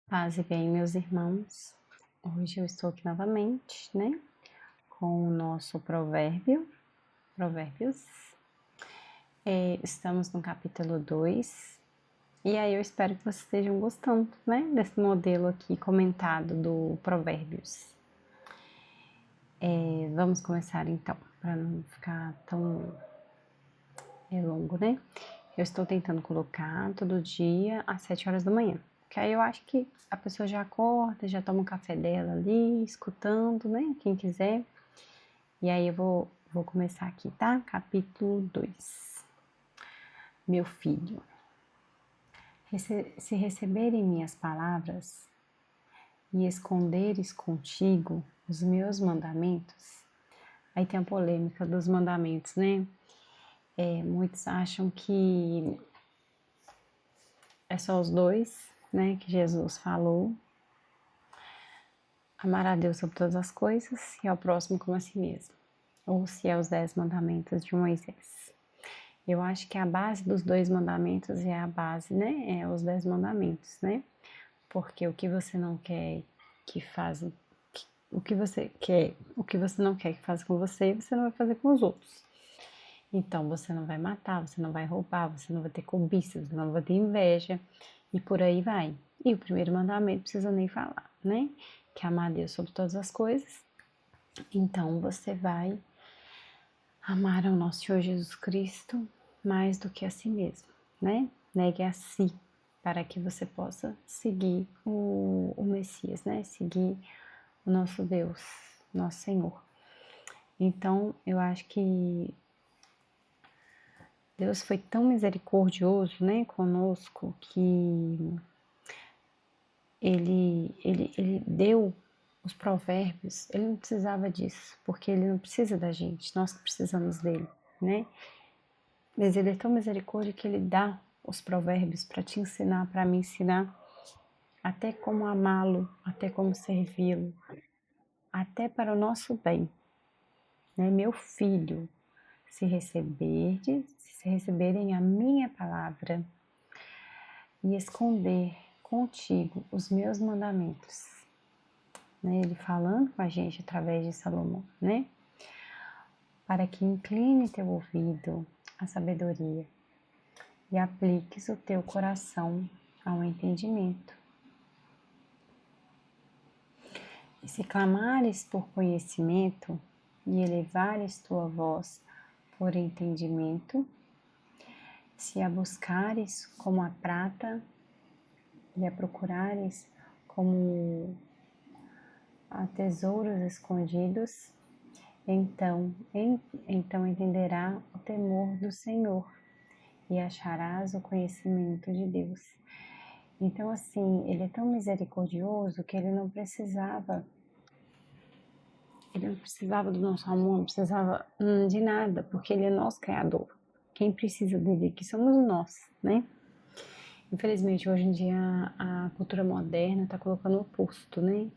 Paz e bem, meus irmãos. Hoje eu estou aqui novamente, né, com o nosso Provérbios. Estamos no capítulo 2, e aí eu espero que vocês estejam gostando, né, desse modelo aqui comentado do Provérbios. Vamos começar então, para não ficar tão longo, né? Eu estou tentando colocar todo dia às 7 horas da manhã. Que aí eu acho que a pessoa já acorda, já toma o café dela ali, escutando, né? Quem quiser. E aí eu vou começar aqui, tá? Capítulo 2. Meu filho, se receberem minhas palavras e esconderes contigo os meus mandamentos, aí tem a polêmica dos mandamentos, né? Muitos acham que é só os dois, né, que Jesus falou. Amar a Deus sobre todas as coisas e ao próximo como a si mesmo. Ou se é os 10 mandamentos de Moisés. Eu acho que a base dos 2 mandamentos é a base, né? É os 10 mandamentos, né? Porque o que você não quer que faça, o que você quer, o que você não quer que faça com você, você não vai fazer com os outros. Então você não vai matar, você não vai roubar, você não vai ter cobiça, você não vai ter inveja e por aí vai. E o primeiro mandamento não precisa nem falar, né? Que é amar a Deus sobre todas as coisas. Então você vai amar ao nosso Senhor Jesus Cristo mais do que a si mesmo, né? Negue a si para que você possa seguir o Messias, né? Seguir o nosso Deus, nosso Senhor. Então eu acho que Deus foi tão misericordioso, né, conosco, que ele deu os provérbios. Ele não precisava disso, porque ele não precisa da gente, nós que precisamos dele, né? Mas ele é tão misericórdia que ele dá os provérbios para te ensinar, para me ensinar até como amá-lo, até como servi-lo, até para o nosso bem, né? Meu filho, se receberem a minha palavra e esconder contigo os meus mandamentos, né? Ele falando com a gente através de Salomão, né? Para que incline teu ouvido à sabedoria e apliques o teu coração ao entendimento. E se clamares por conhecimento e elevares tua voz por entendimento, se a buscares como a prata e a procurares como a tesouros escondidos, então entenderá o temor do Senhor e acharás o conhecimento de Deus. Então, assim, ele é tão misericordioso que ele não precisava do nosso amor, não precisava de nada, porque ele é nosso criador. Quem precisa dele aqui somos nós, né? Infelizmente, hoje em dia, a cultura moderna está colocando o oposto, né?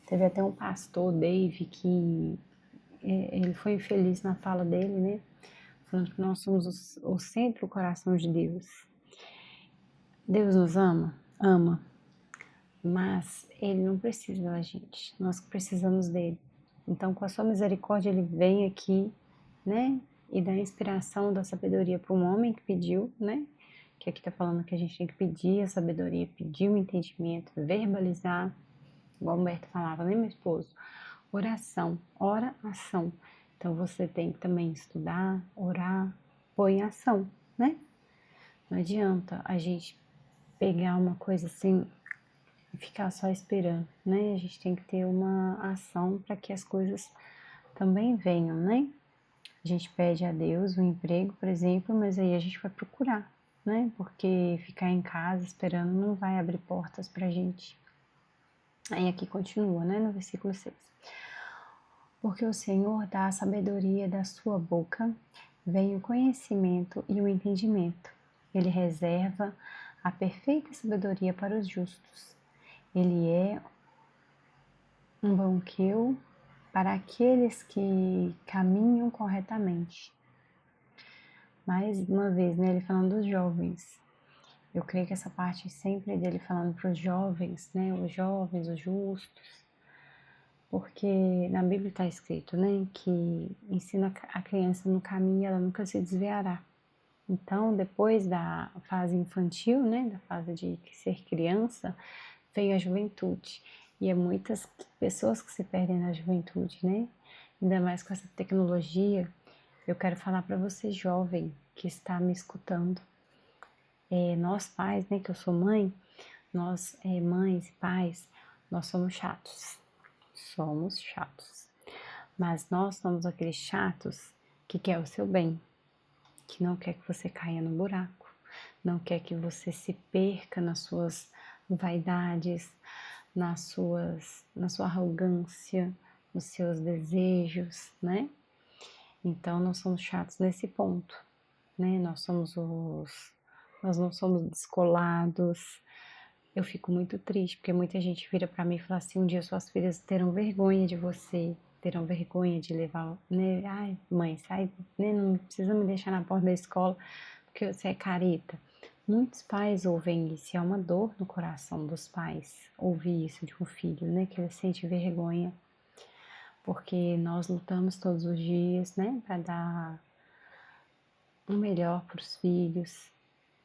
Teve até um pastor, Dave, que ele foi infeliz na fala dele, né? Falando que nós somos o centro, o coração de Deus. Deus nos ama? Ama. Mas ele não precisa da gente, nós que precisamos dele. Então, com a sua misericórdia, ele vem aqui, né? E dá inspiração, da sabedoria para um homem que pediu, né? Que aqui tá falando que a gente tem que pedir a sabedoria, pedir o entendimento, verbalizar, igual o Humberto falava, né, meu esposo? Oração, ora, ação. Então você tem que também estudar, orar, pôr em ação, né? Não adianta a gente pegar uma coisa assim e ficar só esperando, né? A gente tem que ter uma ação para que as coisas também venham, né? A gente pede a Deus um emprego, por exemplo, mas aí a gente vai procurar, né? Porque ficar em casa esperando não vai abrir portas pra gente. Aí aqui continua, né? No versículo 6. Porque o Senhor dá a sabedoria da sua boca, vem o conhecimento e o entendimento. Ele reserva a perfeita sabedoria para os justos. Ele é um banqueiro para aqueles que caminham corretamente. Mais uma vez, né, ele falando dos jovens. Eu creio que essa parte sempre dele falando para os jovens, né? Os jovens, os justos, porque na Bíblia está escrito, né? Que ensina a criança no caminho e ela nunca se desviará. Então, depois da fase infantil, né? Da fase de ser criança, vem a juventude. E é muitas pessoas que se perdem na juventude, né? Ainda mais com essa tecnologia. Eu quero falar para você, jovem, que está me escutando. Nós pais, né, que eu sou mãe, nós mães e pais, nós somos chatos. Somos chatos. Mas nós somos aqueles chatos que quer o seu bem, que não quer que você caia no buraco, não quer que você se perca nas suas vaidades, na sua arrogância, nos seus desejos, né? Então nós somos chatos nesse ponto, né? Nós não somos descolados. Eu fico muito triste porque muita gente vira para mim e fala assim: um dia suas filhas terão vergonha de você, terão vergonha de levar, né? Ai, mãe, sai, né? Não precisa me deixar na porta da escola porque você é careta. Muitos pais ouvem isso, e é uma dor no coração dos pais ouvir isso de um filho, né? Que ele sente vergonha, porque nós lutamos todos os dias, né? Para dar o melhor para os filhos,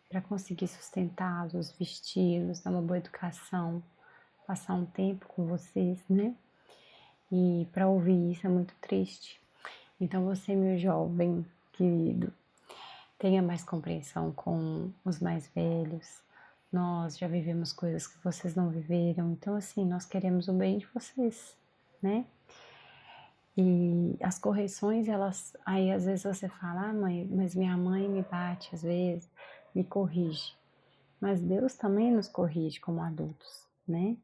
para conseguir sustentá-los, vesti-los, dar uma boa educação, passar um tempo com vocês, né? E para ouvir isso é muito triste. Então você, meu jovem querido, tenha mais compreensão com os mais velhos. Nós já vivemos coisas que vocês não viveram, então assim, nós queremos o bem de vocês, né? E as correções, elas, aí às vezes você fala, ah, mãe, mas minha mãe me bate às vezes, me corrige. Mas Deus também nos corrige como adultos, né?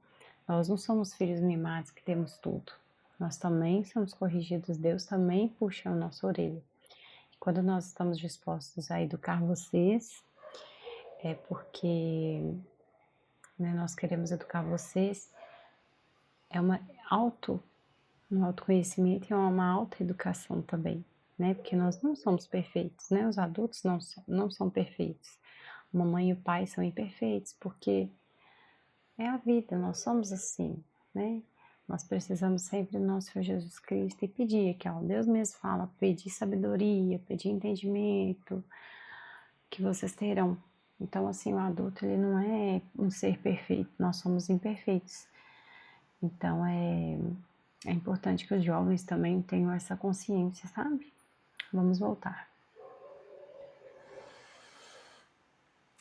Nós não somos filhos mimados que temos tudo. Nós também somos corrigidos, Deus também puxa a nossa orelha. Quando nós estamos dispostos a educar vocês, é porque, né, nós queremos educar vocês, é um autoconhecimento e é uma autoeducação também, né? Porque nós não somos perfeitos, né? Os adultos não são perfeitos. A mamãe e o pai são imperfeitos, porque é a vida, nós somos assim, né? Nós precisamos sempre do nosso Senhor Jesus Cristo e pedir, que ó, Deus mesmo fala, pedir sabedoria, pedir entendimento, que vocês terão. Então, assim, o adulto, ele não é um ser perfeito, nós somos imperfeitos. Então, é importante que os jovens também tenham essa consciência, sabe? Vamos voltar.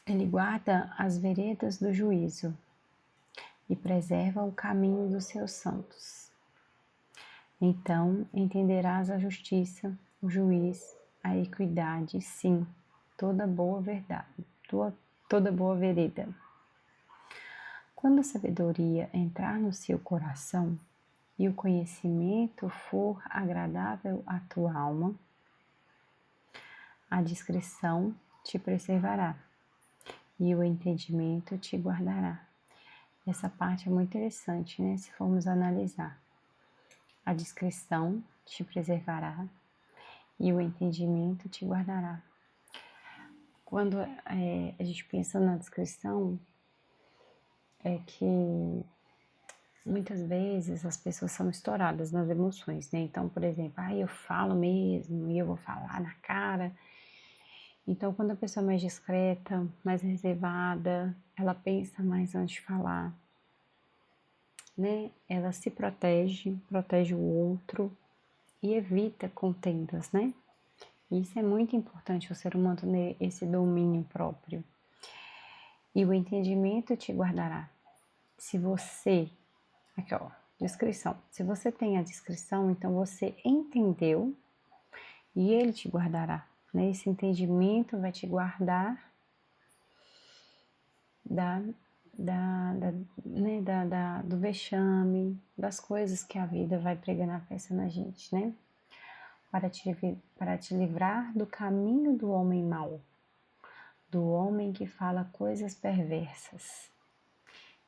Ele guarda as veredas do juízo e preserva o caminho dos seus santos. Então entenderás a justiça, o juiz, a equidade, sim, toda boa verdade, toda boa vereda. Quando a sabedoria entrar no seu coração e o conhecimento for agradável à tua alma, a discrição te preservará e o entendimento te guardará. Essa parte é muito interessante, né? Se formos analisar. A discrição te preservará e o entendimento te guardará. Quando a gente pensa na discrição, é que muitas vezes as pessoas são estouradas nas emoções, né? Então, por exemplo, eu falo mesmo e eu vou falar na cara. Então, quando a pessoa é mais discreta, mais reservada, ela pensa mais antes de falar, né? Ela se protege, protege o outro e evita contendas, né? Isso é muito importante, o ser humano ter esse domínio próprio. E o entendimento te guardará. Se você, aqui ó, descrição. Se você tem a descrição, então você entendeu e ele te guardará. Né? Esse entendimento vai te guardar do vexame, das coisas que a vida vai pregando a peça na gente, né? Para te livrar do caminho do homem mau, do homem que fala coisas perversas,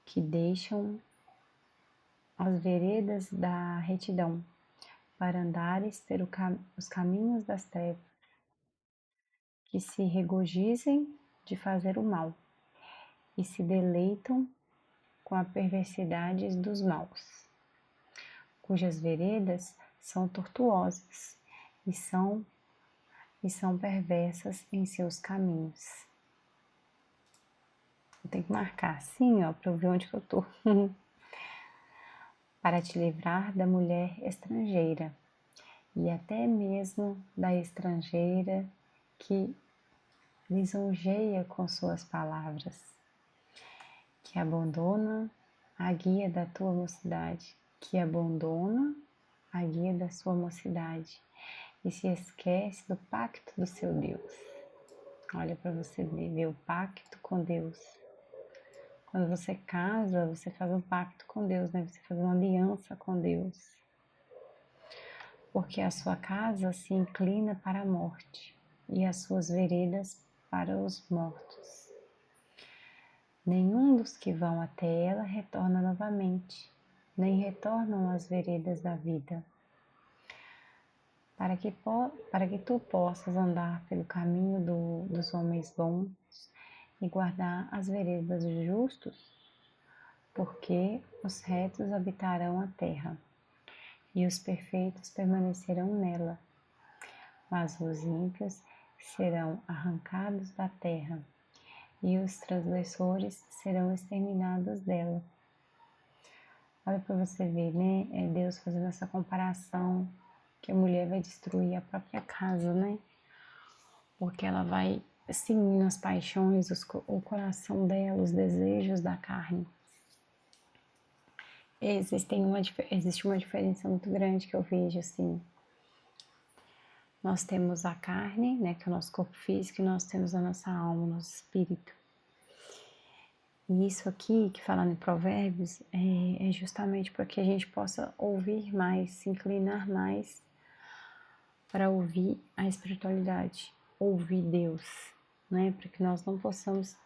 que deixam as veredas da retidão, para andares pelos caminhos das trevas, que se regozijem de fazer o mal. e se deleitam com as perversidades dos maus, cujas veredas são tortuosas e são perversas em seus caminhos. Eu tenho que marcar assim, ó, para eu ver onde que eu tô. Para te livrar da mulher estrangeira e até mesmo da estrangeira que lisonjeia com suas palavras, que abandona a guia da tua mocidade, que abandona a guia da sua mocidade e se esquece do pacto do seu Deus. Olha para você ver o pacto com Deus. Quando você casa, você faz um pacto com Deus, né? Você faz uma aliança com Deus. Porque a sua casa se inclina para a morte e as suas veredas para os mortos. Nenhum dos que vão até ela retorna novamente, nem retornam às veredas da vida. Para que tu possas andar pelo caminho dos homens bons e guardar as veredas dos justos, porque os retos habitarão a terra e os perfeitos permanecerão nela, mas os ímpios serão arrancados da terra e os transgressores serão exterminados dela. Olha para você ver, né? É Deus fazendo essa comparação, que a mulher vai destruir a própria casa, né? Porque ela vai seguindo as paixões, o coração dela, os desejos da carne. Existe uma diferença muito grande que eu vejo, assim. Nós temos a carne, né, que é o nosso corpo físico, e nós temos a nossa alma, o nosso espírito. E isso aqui, que falando em Provérbios, é justamente para que a gente possa ouvir mais, se inclinar mais para ouvir a espiritualidade, ouvir Deus, né? Para que nós não possamos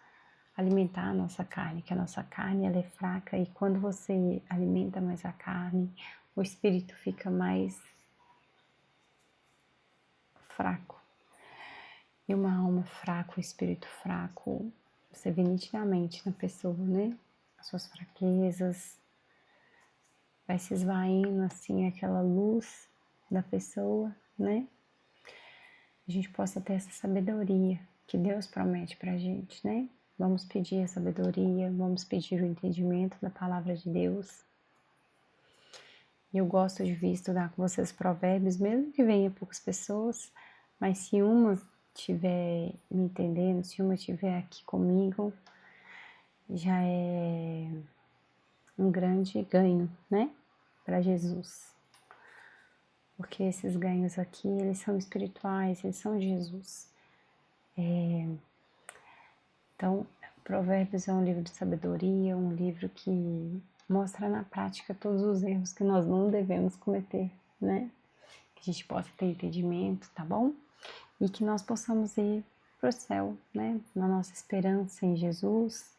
alimentar a nossa carne, que a nossa carne ela é fraca e quando você alimenta mais a carne, o espírito fica mais fraco. E uma alma fraca, o espírito fraco, você vê nitidamente na pessoa, né? As suas fraquezas, vai se esvaindo assim aquela luz da pessoa, né? A gente possa ter essa sabedoria que Deus promete pra gente, né? Vamos pedir a sabedoria, vamos pedir o entendimento da palavra de Deus. E eu gosto de vir estudar com vocês Provérbios, mesmo que venha poucas pessoas, mas se uma estiver me entendendo, se uma estiver aqui comigo, já é um grande ganho, né? Para Jesus. Porque esses ganhos aqui, eles são espirituais, eles são de Jesus. Então, Provérbios é um livro de sabedoria, um livro que mostra na prática todos os erros que nós não devemos cometer, né? Que a gente possa ter entendimento, tá bom? E que nós possamos ir para o céu, né? Na nossa esperança em Jesus,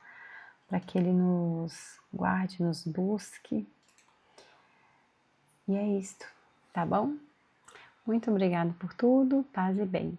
para que Ele nos guarde, nos busque. E é isto, tá bom? Muito obrigada por tudo, paz e bem.